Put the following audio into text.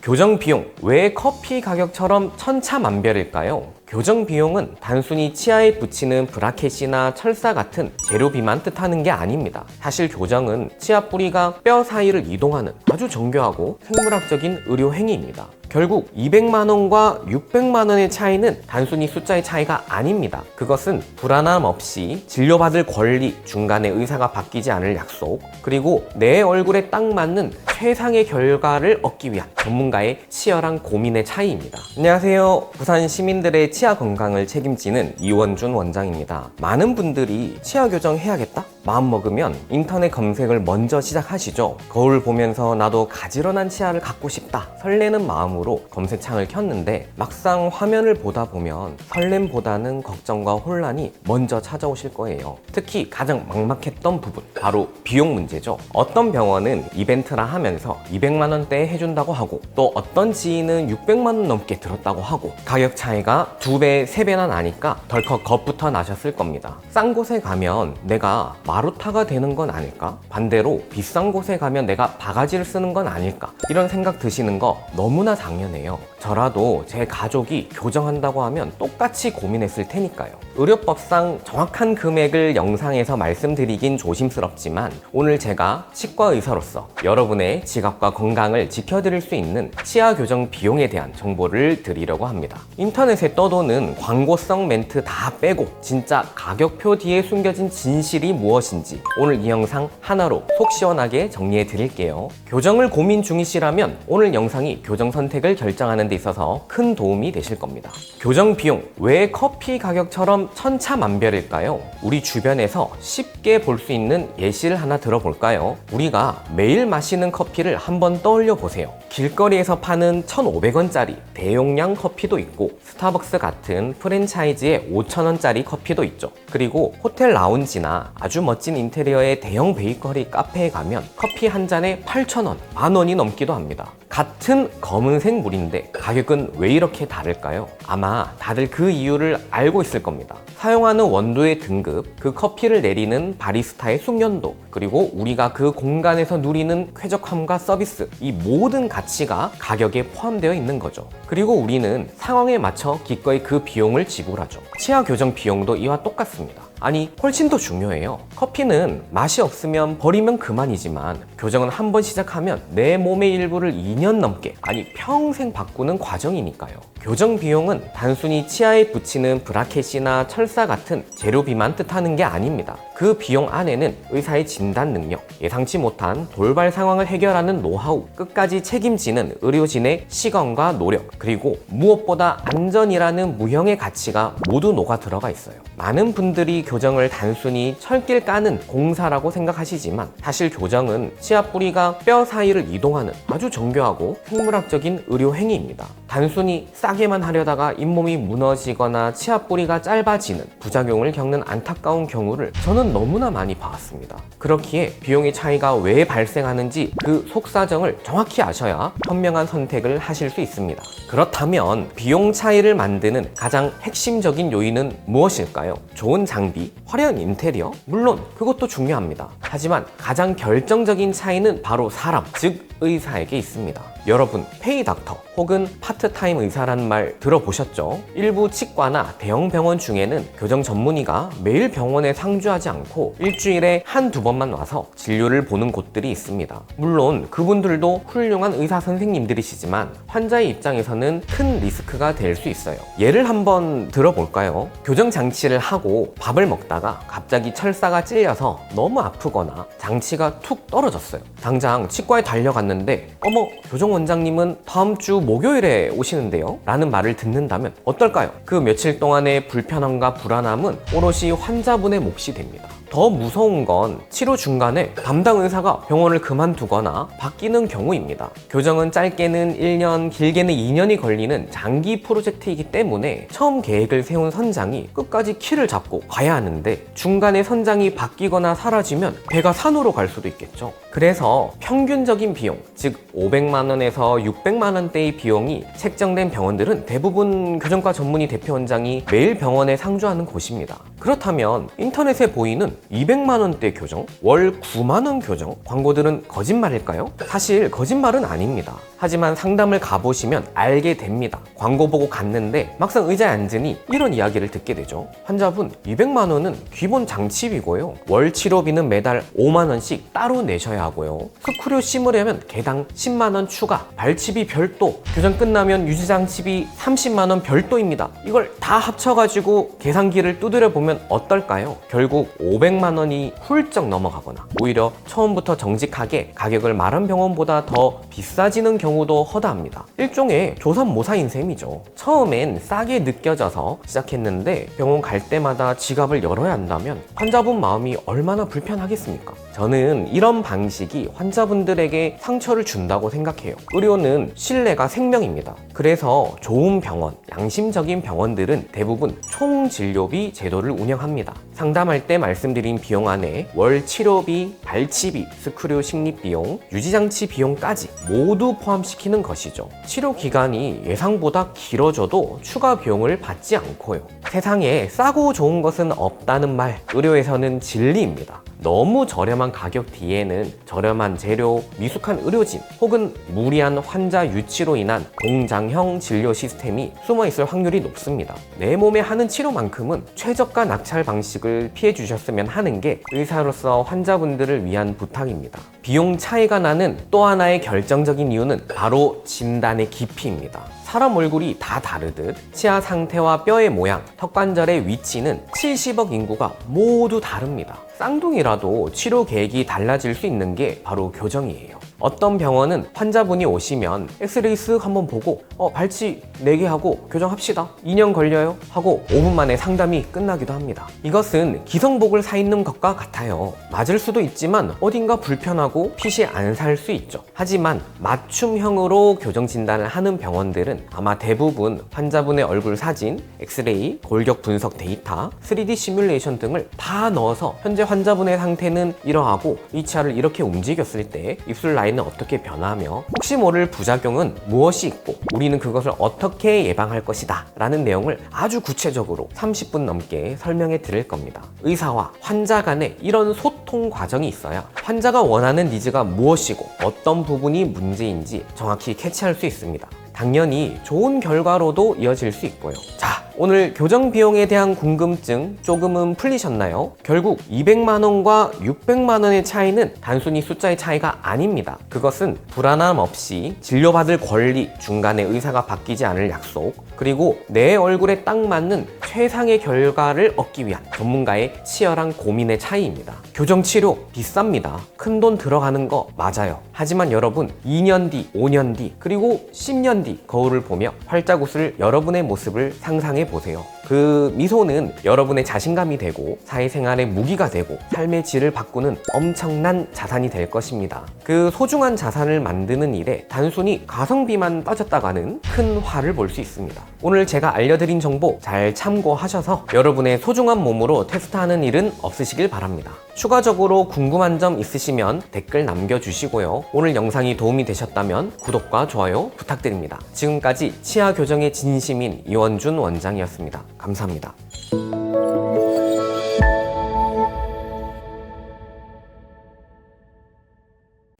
교정 비용, 왜 커피 가격처럼 천차만별일까요? 교정 비용은 단순히 치아에 붙이는 브라켓이나 철사 같은 재료비만 뜻하는 게 아닙니다. 사실 교정은 치아 뿌리가 뼈 사이를 이동하는 아주 정교하고 생물학적인 의료 행위입니다. 결국 200만 원과 600만 원의 차이는 단순히 숫자의 차이가 아닙니다. 그것은 불안함 없이 진료받을 권리, 중간에 의사가 바뀌지 않을 약속, 그리고 내 얼굴에 딱 맞는 최상의 결과를 얻기 위한 전문가의 치열한 고민의 차이입니다. 안녕하세요. 부산 시민들의 치아 건강을 책임지는 이원준 원장입니다. 많은 분들이 치아 교정 해야겠다? 마음먹으면 인터넷 검색을 먼저 시작하시죠. 거울 보면서 나도 가지런한 치아를 갖고 싶다 설레는 마음으로 검색창을 켰는데 막상 화면을 보다 보면 설렘보다는 걱정과 혼란이 먼저 찾아오실 거예요. 특히 가장 막막했던 부분, 바로 비용 문제죠. 어떤 병원은 이벤트라 하면서 200만 원대에 해준다고 하고, 또 어떤 지인은 600만 원 넘게 들었다고 하고, 가격 차이가 2배, 3배나 나니까 덜컥 겁부터 나셨을 겁니다. 싼 곳에 가면 내가 마루타가 되는 건 아닐까? 반대로 비싼 곳에 가면 내가 바가지를 쓰는 건 아닐까? 이런 생각 드시는 거 너무나 당연해요. 저라도 제 가족이 교정한다고 하면 똑같이 고민했을 테니까요. 의료법상 정확한 금액을 영상에서 말씀드리긴 조심스럽지만 오늘 제가 치과 의사로서 여러분의 지갑과 건강을 지켜드릴 수 있는 치아 교정 비용에 대한 정보를 드리려고 합니다. 인터넷에 떠도는 광고성 멘트 다 빼고 진짜 가격표 뒤에 숨겨진 진실이 무엇인지 오늘 이 영상 하나로 속 시원하게 정리해 드릴게요. 교정을 고민 중이시라면 오늘 영상이 교정 선택을 결정하는 데 있어서 큰 도움이 되실 겁니다. 교정 비용, 왜 커피 가격처럼 천차만별일까요? 우리 주변에서 쉽게 볼 수 있는 예시를 하나 들어볼까요? 우리가 매일 마시는 커피를 한번 떠올려 보세요. 길거리에서 파는 1,500원짜리 대용량 커피도 있고, 스타벅스 같은 프랜차이즈의 5,000원짜리 커피도 있죠. 그리고 호텔 라운지나 아주 멋진 인테리어의 대형 베이커리 카페에 가면 커피 한 잔에 8,000원, 10,000원이 넘기도 합니다. 같은 검은색 물인데 가격은 왜 이렇게 다를까요? 아마 다들 그 이유를 알고 있을 겁니다. 사용하는 원두의 등급, 그 커피를 내리는 바리스타의 숙련도, 그리고 우리가 그 공간에서 누리는 쾌적함과 서비스, 이 모든 가치가 가격에 포함되어 있는 거죠. 그리고 우리는 상황에 맞춰 기꺼이 그 비용을 지불하죠. 치아 교정 비용도 이와 똑같습니다. 아니, 훨씬 더 중요해요. 커피는 맛이 없으면 버리면 그만이지만 교정은 한 번 시작하면 내 몸의 일부를 2년 넘게, 아니 평생 바꾸는 과정이니까요. 교정 비용은 단순히 치아에 붙이는 브라켓이나 철사 같은 재료비만 뜻하는 게 아닙니다. 그 비용 안에는 의사의 진단 능력, 예상치 못한 돌발 상황을 해결하는 노하우, 끝까지 책임지는 의료진의 시간과 노력, 그리고 무엇보다 안전이라는 무형의 가치가 모두 녹아 들어가 있어요. 많은 분들이 교정을 단순히 철길 까는 공사라고 생각하시지만 사실 교정은 치아 뿌리가 뼈 사이를 이동하는 아주 정교하고 생물학적인 의료 행위입니다. 단순히 싸게만 하려다가 잇몸이 무너지거나 치아 뿌리가 짧아지는 부작용을 겪는 안타까운 경우를 저는 너무나 많이 봐왔습니다. 그렇기에 비용의 차이가 왜 발생하는지 그 속사정을 정확히 아셔야 현명한 선택을 하실 수 있습니다. 그렇다면 비용 차이를 만드는 가장 핵심적인 요인은 무엇일까요? 좋은 장비, 화려한 인테리어? 물론 그것도 중요합니다. 하지만 가장 결정적인 차이는 바로 사람, 즉 의사에게 있습니다. 여러분, 페이 닥터 혹은 파트타임 의사라는 말 들어보셨죠? 일부 치과나 대형 병원 중에는 교정 전문의가 매일 병원에 상주하지 않고 일주일에 한두 번만 와서 진료를 보는 곳들이 있습니다. 물론 그분들도 훌륭한 의사 선생님들이시지만 환자의 입장에서는 큰 리스크가 될 수 있어요. 예를 한번 들어볼까요? 교정 장치를 하고 밥을 먹다가 갑자기 철사가 찔려서 너무 아프거나 장치가 툭 떨어졌어요. 당장 치과에 달려갔는데 어머, 교정 원장님은 다음 주 목요일에 오시는데요? 라는 말을 듣는다면 어떨까요? 그 며칠 동안의 불편함과 불안함은 오롯이 환자분의 몫이 됩니다. 더 무서운 건 치료 중간에 담당 의사가 병원을 그만두거나 바뀌는 경우입니다. 교정은 짧게는 1년, 길게는 2년이 걸리는 장기 프로젝트이기 때문에 처음 계획을 세운 선장이 끝까지 키를 잡고 가야 하는데 중간에 선장이 바뀌거나 사라지면 배가 산으로 갈 수도 있겠죠. 그래서 평균적인 비용, 즉 500만 원에서 600만 원대의 비용이 책정된 병원들은 대부분 교정과 전문의 대표 원장이 매일 병원에 상주하는 곳입니다. 그렇다면 인터넷에 보이는 200만 원대 교정, 월 9만 원 교정 광고들은 거짓말일까요? 사실 거짓말은 아닙니다. 하지만 상담을 가보시면 알게 됩니다. 광고 보고 갔는데 막상 의자에 앉으니 이런 이야기를 듣게 되죠. 환자분, 200만 원은 기본 장치비고요. 월 치료비는 매달 5만 원씩 따로 내셔야 하고요. 스크류 심으려면 개당 10만 원 추가, 발치비 별도, 교정 끝나면 유지장치비 30만 원 별도입니다. 이걸 다 합쳐가지고 계산기를 두드려 보면 어떨까요? 결국 500만 원이 훌쩍 넘어가거나 오히려 처음부터 정직하게 가격을 말한 병원보다 더 비싸지는 경우도 허다합니다. 일종의 조선모사인 셈이죠. 처음엔 싸게 느껴져서 시작했는데 병원 갈 때마다 지갑을 열어야 한다면 환자분 마음이 얼마나 불편하겠습니까? 저는 이런 방식이 환자분들에게 상처를 준다고 생각해요. 의료는 신뢰가 생명입니다. 그래서 좋은 병원, 양심적인 병원들은 대부분 총진료비 제도를 운영합니다. 상담할 때 말씀드린 비용 안에 월 치료비, 발치비, 스크류 식립비용, 유지장치 비용까지 모두 포함시키는 것이죠. 치료 기간이 예상보다 길어져도 추가 비용을 받지 않고요. 세상에 싸고 좋은 것은 없다는 말, 의료에서는 진리입니다. 너무 저렴한 가격 뒤에는 저렴한 재료, 미숙한 의료진 혹은 무리한 환자 유치로 인한 공장형 진료 시스템이 숨어있을 확률이 높습니다. 내 몸에 하는 치료만큼은 최저가 낙찰 방식을 피해 주셨으면 하는 게 의사로서 환자분들을 위한 부탁입니다. 비용 차이가 나는 또 하나의 결정적인 이유는 바로 진단의 깊이입니다. 사람 얼굴이 다 다르듯 치아 상태와 뼈의 모양, 턱관절의 위치는 70억 인구가 모두 다릅니다. 쌍둥이라도 치료 계획이 달라질 수 있는 게 바로 교정이에요. 어떤 병원은 환자분이 오시면 엑스레이 쓱 한번 보고 발치 4개 하고 교정합시다. 2년 걸려요? 하고 5분 만에 상담이 끝나기도 합니다. 이것은 기성복을 사 입는 것과 같아요. 맞을 수도 있지만 어딘가 불편하고 핏이 안 살 수 있죠. 하지만 맞춤형으로 교정 진단을 하는 병원들은 아마 대부분 환자분의 얼굴 사진, 엑스레이, 골격 분석 데이터, 3D 시뮬레이션 등을 다 넣어서 현재 환자분의 상태는 이러하고 이 치아를 이렇게 움직였을 때 입술 라인은 어떻게 변하며 혹시 모를 부작용은 무엇이 있고 우리는 그것을 어떻게 예방할 것이다 라는 내용을 아주 구체적으로 30분 넘게 설명해 드릴 겁니다. 의사와 환자 간에 이런 소통 과정이 있어야 환자가 원하는 니즈가 무엇이고 어떤 부분이 문제인지 정확히 캐치할 수 있습니다. 당연히 좋은 결과로도 이어질 수 있고요. 자, 오늘 교정 비용에 대한 궁금증 조금은 풀리셨나요? 결국 200만 원과 600만 원의 차이는 단순히 숫자의 차이가 아닙니다. 그것은 불안함 없이 진료받을 권리, 중간에 의사가 바뀌지 않을 약속, 그리고 내 얼굴에 딱 맞는 최상의 결과를 얻기 위한 전문가의 치열한 고민의 차이입니다. 교정 치료 비쌉니다. 큰돈 들어가는 거 맞아요. 하지만 여러분 2년 뒤, 5년 뒤, 그리고 10년 뒤 거울을 보며 활짝 웃을 여러분의 모습을 상상해 보세요. 그 미소는 여러분의 자신감이 되고 사회생활의 무기가 되고 삶의 질을 바꾸는 엄청난 자산이 될 것입니다. 그 소중한 자산을 만드는 일에 단순히 가성비만 따졌다가는 큰 화를 볼 수 있습니다. 오늘 제가 알려드린 정보 잘 참고하셔서 여러분의 소중한 몸으로 테스트하는 일은 없으시길 바랍니다. 추가적으로 궁금한 점 있으시면 댓글 남겨주시고요. 오늘 영상이 도움이 되셨다면 구독과 좋아요 부탁드립니다. 지금까지 치아 교정의 진심인 이원준 원장이었습니다. 감사합니다.